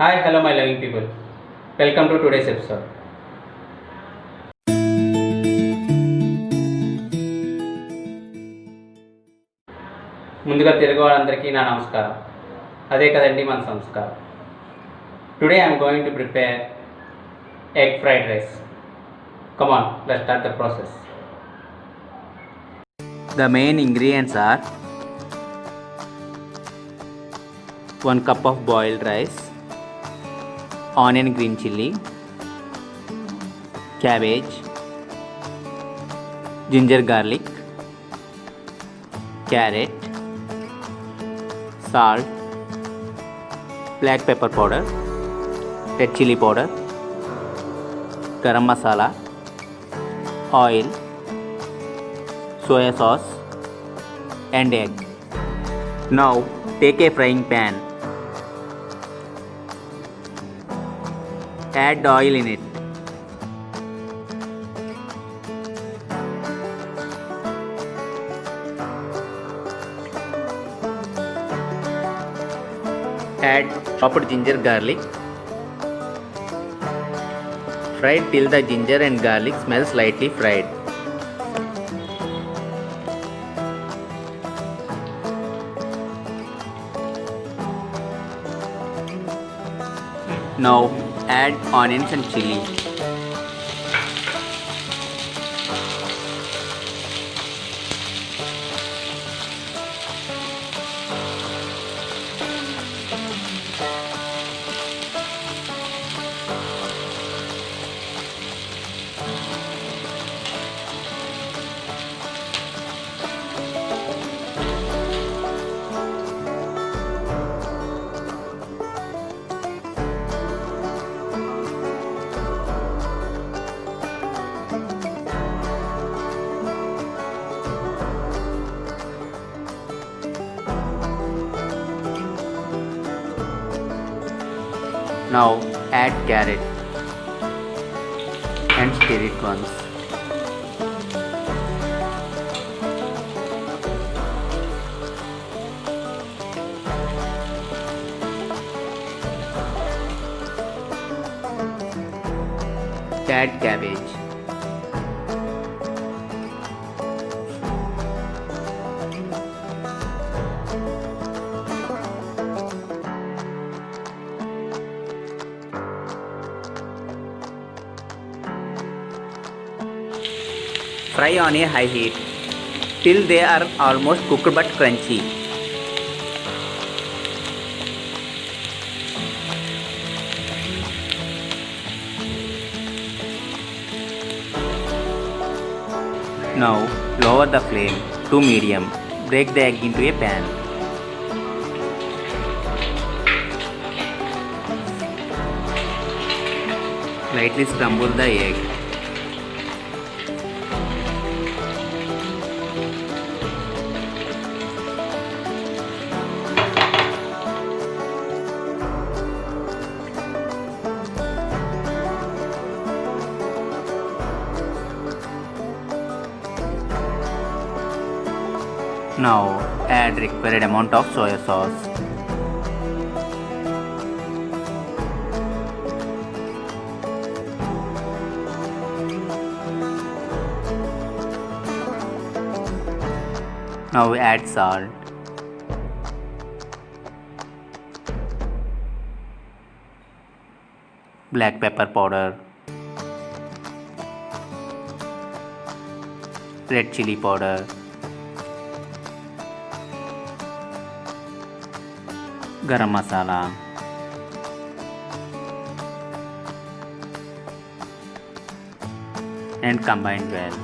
Hi, hello, my loving people. Welcome to today's episode. ముందుగా తెలుగు వాళ్ళందరికీ నా నమస్కారం. అదే కదండి మన సంస్కారం. Today I'm going to prepare egg fried rice. Come on, let's start the process. The main ingredients are 1 cup of boiled rice, onion green chilli, cabbage, ginger garlic, carrot, salt, black pepper powder, red chili powder, garam masala, oil, soya sauce and egg. Now take a frying pan. Add oil in it. Add chopped ginger garlic. Fry till the ginger and garlic smell slightly fried. Now add onions and chili. Now add carrot and stir it once. Add cabbage. Fry on a high heat till they are almost cooked but crunchy. Now lower the flame to medium. Break the egg into a pan. Lightly scramble the egg. Now add required amount of soya sauce. Now add salt. Black pepper powder. Red chili powder. Garam masala. And combine well.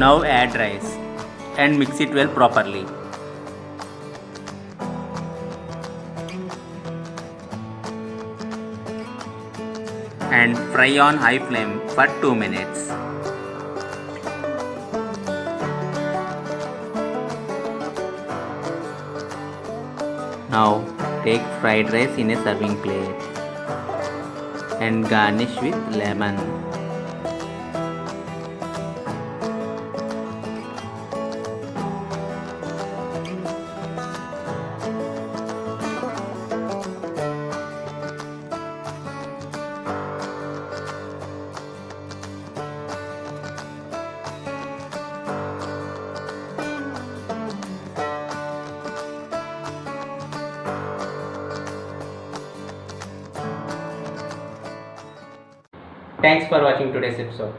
Now add rice and mix it well properly. And fry on high flame for 2 minutes. Now take fried rice in a serving plate. and garnish with lemon. Thanks for watching today's episode.